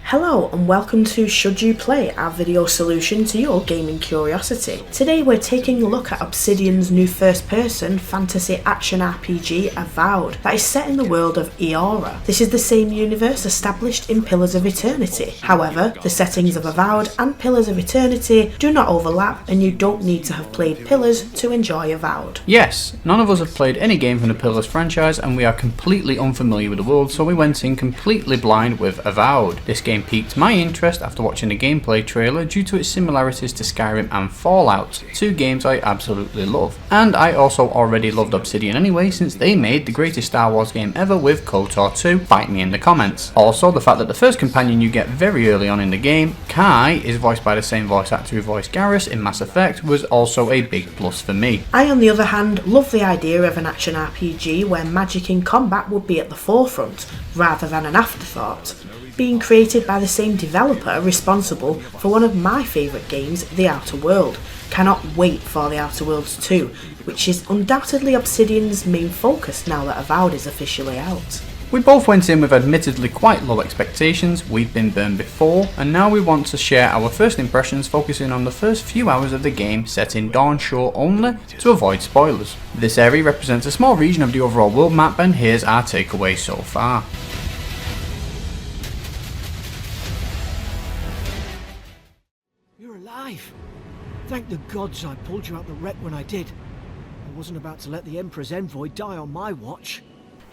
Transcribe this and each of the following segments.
Hello and welcome to Should You Play, our video solution to your gaming curiosity. Today we're taking a look at Obsidian's new first-person fantasy action RPG, Avowed, that is set in the world of Eora. This is the same universe established in Pillars of Eternity. However, the settings of Avowed and Pillars of Eternity do not overlap, and you don't need to have played Pillars to enjoy Avowed. Yes, none of us have played any game from the Pillars franchise and we are completely unfamiliar with the world, so we went in completely blind with Avowed. This game piqued my interest after watching the gameplay trailer due to its similarities to Skyrim and Fallout, two games I absolutely love. And I also already loved Obsidian anyway, since they made the greatest Star Wars game ever with KOTOR 2, fight me in the comments. Also, the fact that the first companion you get very early on in the game, Kai, is voiced by the same voice actor who voiced Garrus in Mass Effect was also a big plus for me. I, on the other hand, love the idea of an action RPG where magic in combat would be at the forefront, rather than an afterthought. Being created by the same developer responsible for one of my favourite games, The Outer World. Cannot wait for The Outer Worlds 2, which is undoubtedly Obsidian's main focus now that Avowed is officially out. We both went in with admittedly quite low expectations, we've been burned before, and now we want to share our first impressions focusing on the first few hours of the game set in Dawn Shore only to avoid spoilers. This area represents a small region of the overall world map, and here's our takeaway so far. You're alive! Thank the gods I pulled you out the wreck when I did. I wasn't about to let the Emperor's envoy die on my watch.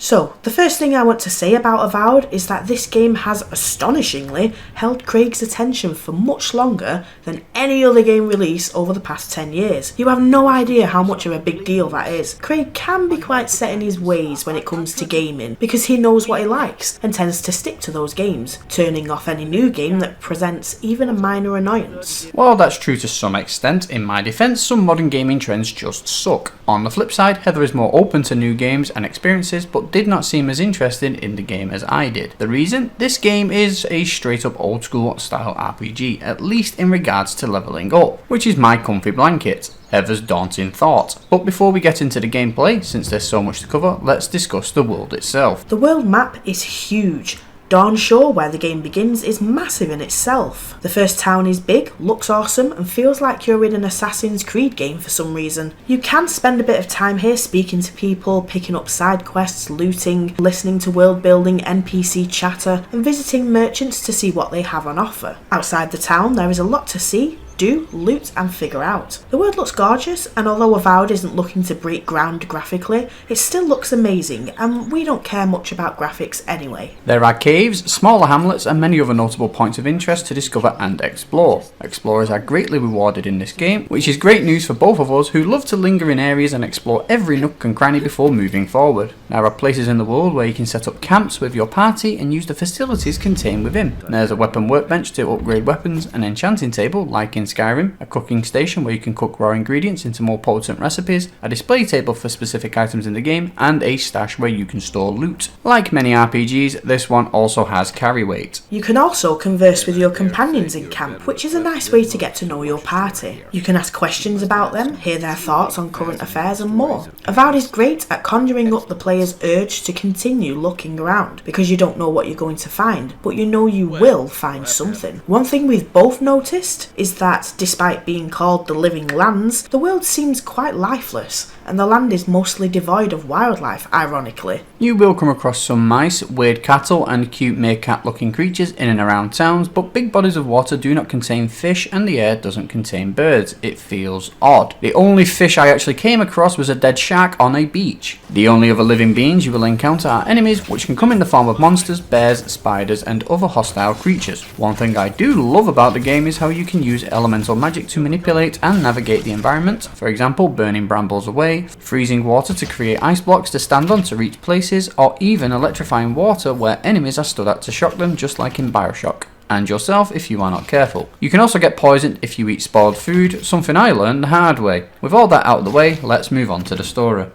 So, the first thing I want to say about Avowed is that this game has astonishingly held Craig's attention for much longer than any other game release over the past 10 years. You have no idea how much of a big deal that is. Craig can be quite set in his ways when it comes to gaming because he knows what he likes and tends to stick to those games, turning off any new game that presents even a minor annoyance. While that's true to some extent, in my defence, some modern gaming trends just suck. On the flip side, Heather is more open to new games and experiences, but did not seem as interested in the game as I did. The reason? This game is a straight up old school style RPG, at least in regards to levelling up, which is my comfy blanket. Heather's daunting thought. But before we get into the gameplay, since there's so much to cover, let's discuss the world itself. The world map is huge. Dawn Shore, where the game begins, is massive in itself. The first town is big, looks awesome, and feels like you're in an Assassin's Creed game for some reason. You can spend a bit of time here speaking to people, picking up side quests, looting, listening to world building, NPC chatter, and visiting merchants to see what they have on offer. Outside the town, there is a lot to see, do, loot and figure out. The world looks gorgeous, and although Avowed isn't looking to break ground graphically, it still looks amazing, and we don't care much about graphics anyway. There are caves, smaller hamlets and many other notable points of interest to discover and explore. Explorers are greatly rewarded in this game, which is great news for both of us who love to linger in areas and explore every nook and cranny before moving forward. There are places in the world where you can set up camps with your party and use the facilities contained within. There's a weapon workbench to upgrade weapons, an enchanting table like in Skyrim, a cooking station where you can cook raw ingredients into more potent recipes, a display table for specific items in the game, and a stash where you can store loot. Like many RPGs, this one also has carry weight. You can also converse with your companions in camp, which is a nice way to get to know your party. You can ask questions about them, hear their thoughts on current affairs and more. Avowed is great at conjuring up the player's urge to continue looking around, because you don't know what you're going to find, but you know you will find something. One thing we've both noticed is that despite being called the Living Lands, the world seems quite lifeless, and the land is mostly devoid of wildlife, ironically. You will come across some mice, weird cattle and cute meerkat looking creatures in and around towns, but big bodies of water do not contain fish and the air doesn't contain birds. It feels odd. The only fish I actually came across was a dead shark on a beach. The only other living beings you will encounter are enemies, which can come in the form of monsters, bears, spiders and other hostile creatures. One thing I do love about the game is how you can use elemental magic to manipulate and navigate the environment, for example burning brambles away, freezing water to create ice blocks to stand on to reach places, or even electrifying water where enemies are stood at to shock them, just like in Bioshock. And yourself if you are not careful. You can also get poisoned if you eat spoiled food, something I learned the hard way. With all that out of the way, let's move on to the story.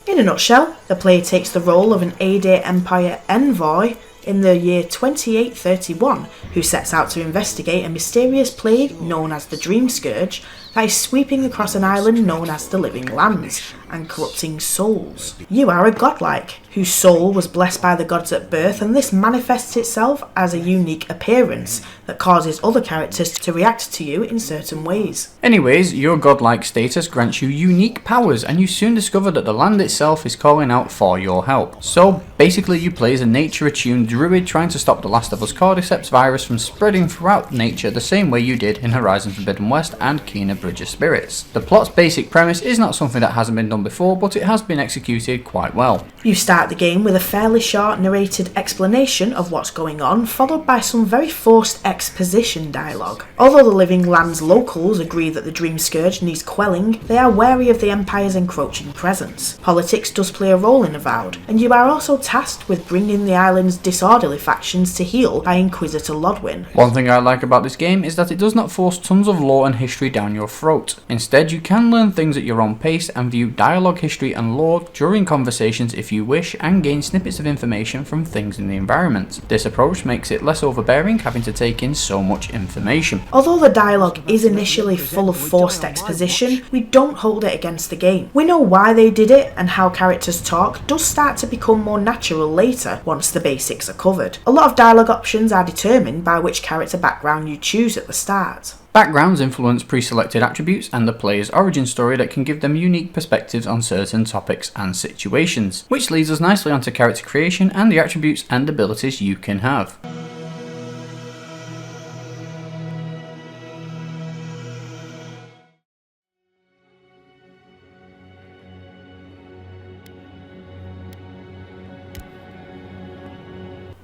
In a nutshell, the player takes the role of an A-Day Empire envoy in the year 2831, who sets out to investigate a mysterious plague known as the Dream Scourge that is sweeping across an island known as the Living Lands and corrupting souls. You are a godlike, whose soul was blessed by the gods at birth, and this manifests itself as a unique appearance that causes other characters to react to you in certain ways. Anyways, your godlike status grants you unique powers, and you soon discover that the land itself is calling out for your help. So basically you play as a nature-attuned druid trying to stop the Last of Us Cordyceps virus from spreading throughout nature the same way you did in Horizon Forbidden West and Kena Bridge of Spirits. The plot's basic premise is not something that hasn't been done before, but it has been executed quite well. You start the game with a fairly short narrated explanation of what's going on, followed by some very forced exposition dialogue. Although the Living Lands locals agree that the Dream Scourge needs quelling, they are wary of the Empire's encroaching presence. Politics does play a role in Avowed, and you are also tasked with bringing the island's disorderly factions to heel by Inquisitor Lodwyn. One thing I like about this game is that it does not force tons of lore and history down your throat. Instead, you can learn things at your own pace and view dialogue, history and lore during conversations if you wish, and gain snippets of information from things in the environment. This approach makes it less overbearing having to take in so much information. Although the dialogue is initially full of forced exposition, we don't hold it against the game. We know why they did it, and how characters talk does start to become more natural later once the basics are covered. A lot of dialogue options are determined by which character background you choose at the start. Backgrounds influence pre-selected attributes and the player's origin story that can give them unique perspectives on certain topics and situations, which leads us nicely onto character creation and the attributes and abilities you can have.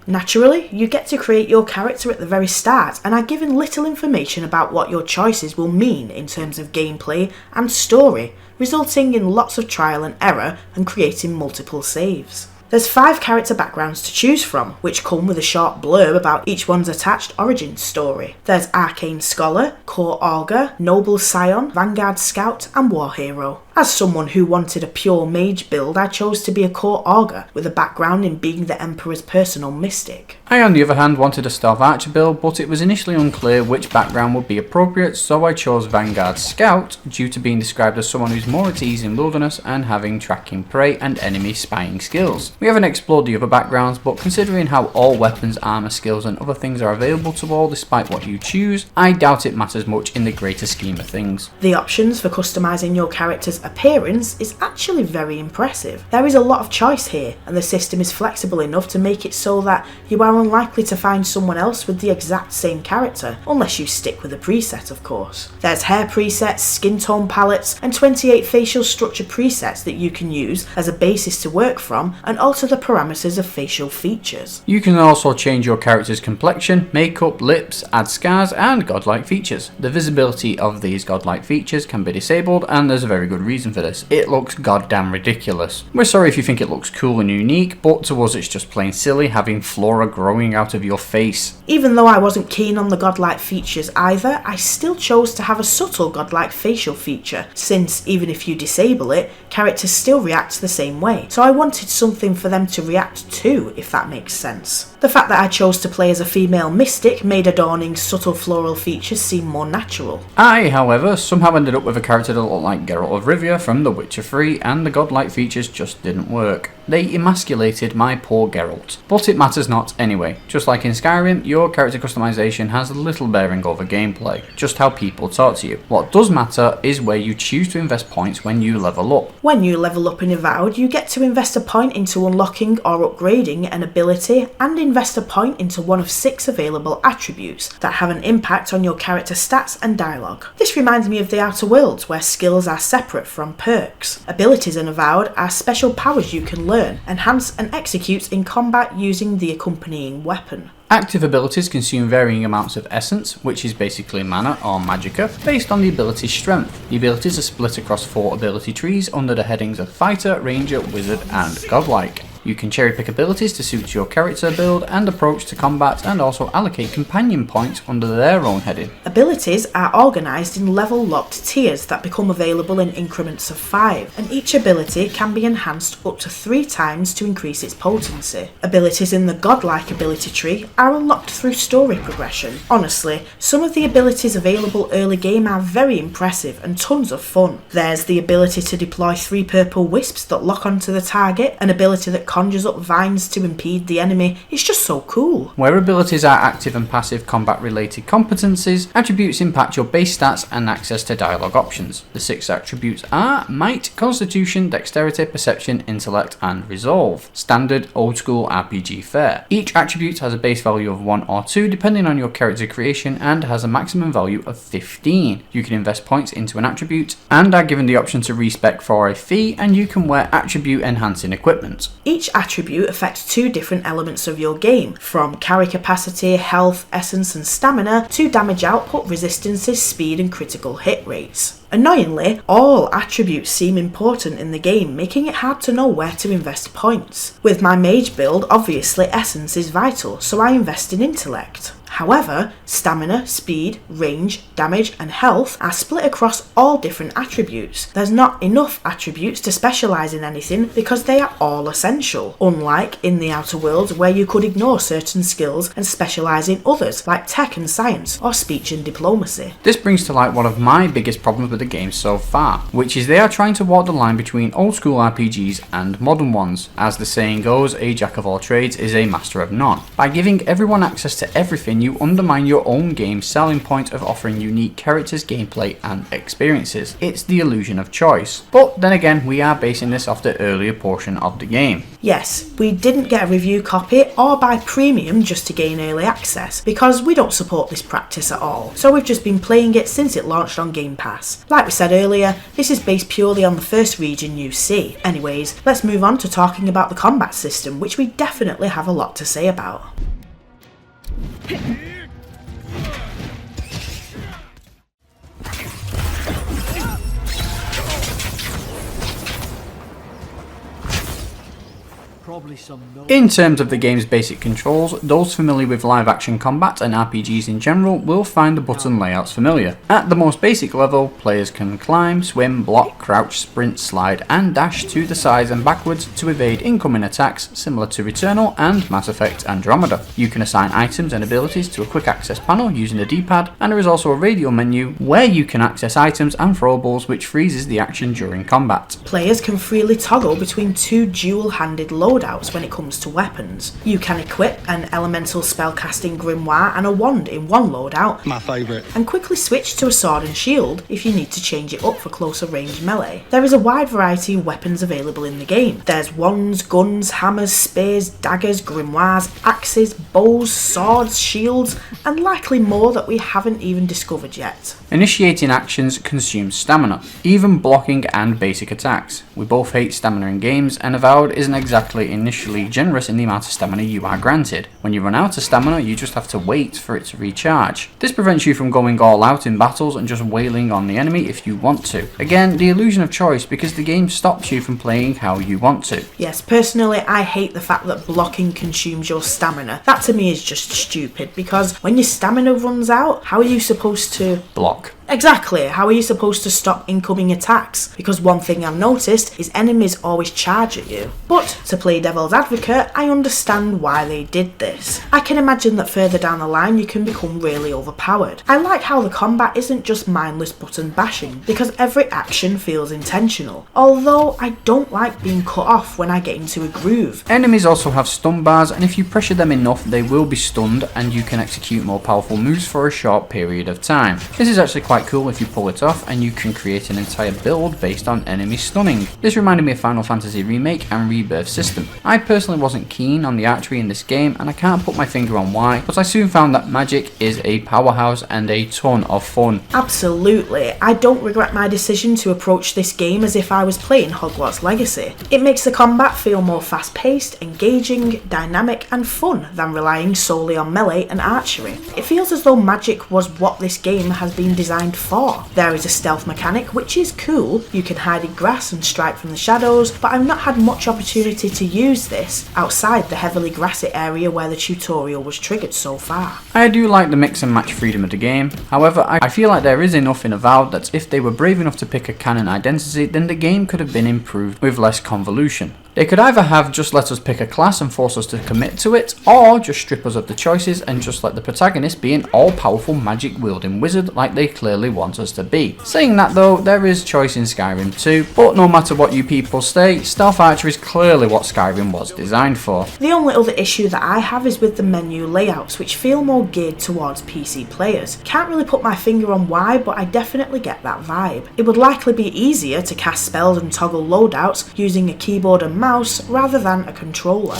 Naturally, you get to create your character at the very start and are given little information about what your choices will mean in terms of gameplay and story, resulting in lots of trial and error and creating multiple saves. There's 5 character backgrounds to choose from, which come with a short blurb about each one's attached origin story. There's Arcane Scholar, Core Augur, Noble Scion, Vanguard Scout and War Hero. As someone who wanted a pure mage build, I chose to be a Core Augur, with a background in being the Emperor's personal mystic. I on the other hand wanted a Stealth Archer build, but it was initially unclear which background would be appropriate, so I chose Vanguard Scout due to being described as someone who's more at ease in wilderness and having tracking prey and enemy spying skills. We haven't explored the other backgrounds, but considering how all weapons, armor, skills and other things are available to all despite what you choose, I doubt it matters much in the greater scheme of things. The options for customizing your character's appearance is actually very impressive. There is a lot of choice here, and the system is flexible enough to make it so that you are unlikely to find someone else with the exact same character, unless you stick with a preset of course. There's hair presets, skin tone palettes, and 28 facial structure presets that you can use as a basis to work from and alter the parameters of facial features. You can also change your character's complexion, makeup, lips, add scars and godlike features. The visibility of these godlike features can be disabled, and there's a very good reason for this. It looks goddamn ridiculous. We're sorry if you think it looks cool and unique, but to us it's just plain silly having flora growing out of your face. Even though I wasn't keen on the godlike features either, I still chose to have a subtle godlike facial feature, since even if you disable it, characters still react the same way. So I wanted something for them to react to, if that makes sense. The fact that I chose to play as a female mystic made adorning subtle floral features seem more natural. I, however, somehow ended up with a character that looked like Geralt of Rivia from The Witcher 3, and the godlike features just didn't work. They emasculated my poor Geralt. But it matters not anyway. Just like in Skyrim, your character customization has little bearing over gameplay, just how people talk to you. What does matter is where you choose to invest points when you level up. When you level up in Avowed, you get to invest a point into unlocking or upgrading an ability, and invest a point into one of 6 available attributes that have an impact on your character stats and dialogue. This reminds me of the Outer Worlds, where skills are separate from perks. Abilities in Avowed are special powers you can learn, enhance and execute in combat using the accompanying weapon. Active abilities consume varying amounts of essence, which is basically mana or magicka, based on the ability's strength. The abilities are split across 4 ability trees under the headings of Fighter, Ranger, Wizard and Godlike. You can cherry pick abilities to suit your character build and approach to combat, and also allocate companion points under their own heading. Abilities are organised in level locked tiers that become available in increments of 5, and each ability can be enhanced up to 3 times to increase its potency. Abilities in the godlike ability tree are unlocked through story progression. Honestly, some of the abilities available early game are very impressive and tons of fun. There's the ability to deploy 3 purple wisps that lock onto the target, an ability that conjures up vines to impede the enemy. It's just so cool. Where abilities are active and passive combat related competencies, attributes impact your base stats and access to dialogue options. The 6 attributes are Might, Constitution, Dexterity, Perception, Intellect and Resolve. Standard old school RPG fare. Each attribute has a base value of 1 or 2 depending on your character creation and has a maximum value of 15. You can invest points into an attribute and are given the option to respec for a fee, and you can wear attribute enhancing equipment. Each attribute affects 2 different elements of your game, from carry capacity, health, essence and stamina to damage output, resistances, speed and critical hit rates. Annoyingly, all attributes seem important in the game, making it hard to know where to invest points. With my mage build, obviously essence is vital, so I invest in intellect. However, stamina, speed, range, damage and health are split across all different attributes. There's not enough attributes to specialise in anything because they are all essential, unlike in the Outer Worlds where you could ignore certain skills and specialise in others like tech and science or speech and diplomacy. This brings to light one of my biggest problems with the game so far, which is they are trying to walk the line between old school RPGs and modern ones. As the saying goes, a jack of all trades is a master of none. By giving everyone access to everything, you undermine your own game's selling point of offering unique characters, gameplay and experiences. It's the illusion of choice. But then again, we are basing this off the earlier portion of the game. Yes, we didn't get a review copy or buy premium just to gain early access, because we don't support this practice at all, so we've just been playing it since it launched on Game Pass. Like we said earlier, this is based purely on the first region you see. Anyways, let's move on to talking about the combat system, which we definitely have a lot to say about. In terms of the game's basic controls, those familiar with live action combat and RPGs in general will find the button layouts familiar. At the most basic level, players can climb, swim, block, crouch, sprint, slide and dash to the sides and backwards to evade incoming attacks, similar to Returnal and Mass Effect Andromeda. You can assign items and abilities to a quick access panel using the D-pad, and there is also a radial menu where you can access items and throwables, which freezes the action during combat. Players can freely toggle between 2 dual-handed loadouts when it comes to weapons. You can equip an elemental spellcasting grimoire and a wand in one loadout, my favourite, and quickly switch to a sword and shield if you need to change it up for closer range melee. There is a wide variety of weapons available in the game. There's wands, guns, hammers, spears, daggers, grimoires, axes, bows, swords, shields, and likely more that we haven't even discovered yet. Initiating actions consumes stamina, even blocking and basic attacks. We both hate stamina in games, and Avowed isn't exactly initially generous in the amount of stamina you are granted. When you run out of stamina, you just have to wait for it to recharge. This prevents you from going all out in battles and just wailing on the enemy if you want to. Again, the illusion of choice, because the game stops you from playing how you want to. Yes, personally I hate the fact that blocking consumes your stamina. That to me is just stupid, because when your stamina runs out, how are you supposed to Block. Exactly, how are you supposed to stop incoming attacks? Because one thing I've noticed is enemies always charge at you. But to play devil's advocate, I understand why they did this. I can imagine that further down the line you can become really overpowered. I like how the combat isn't just mindless button bashing, because every action feels intentional. Although I don't like being cut off when I get into a groove. Enemies also have stun bars, and if you pressure them enough they will be stunned and you can execute more powerful moves for a short period of time. This is actually quite cool if you pull it off, and you can create an entire build based on enemy stunning. This reminded me of Final Fantasy Remake and Rebirth system. I personally wasn't keen on the archery in this game, and I can't put my finger on why, but I soon found that magic is a powerhouse and a ton of fun. Absolutely, I don't regret my decision to approach this game as if I was playing Hogwarts Legacy. It makes the combat feel more fast paced, engaging, dynamic and fun than relying solely on melee and archery. It feels as though magic was what this game has been designed designed for. There is a stealth mechanic, which is cool. You can hide in grass and strike from the shadows, but I've not had much opportunity to use this outside the heavily grassy area where the tutorial was triggered so far. I do like the mix and match freedom of the game. However, I feel like there is enough in Avowed that if they were brave enough to pick a canon identity, then the game could have been improved with less convolution. They could either have just let us pick a class and force us to commit to it, or just strip us of the choices and just let the protagonist be an all-powerful magic-wielding wizard like they clearly want us to be. Saying that though, there is choice in Skyrim too, but no matter what you people say, stealth archer is clearly what Skyrim was designed for. The only other issue that I have is with the menu layouts, which feel more geared towards PC players. Can't really put my finger on why, but I definitely get that vibe. It would likely be easier to cast spells and toggle loadouts using a keyboard and mouse rather than a controller.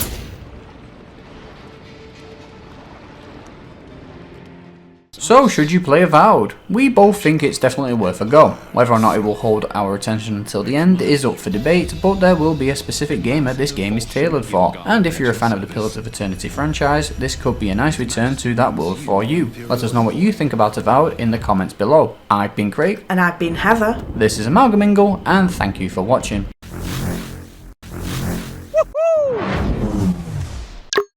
So, should you play Avowed? We both think it's definitely worth a go. Whether or not it will hold our attention until the end is up for debate, but there will be a specific gamer this game is tailored for, and if you're a fan of the Pillars of Eternity franchise, this could be a nice return to that world for you. Let us know what you think about Avowed in the comments below. I've been Craig. And I've been Heather. This is Amalgamingle, and thank you for watching.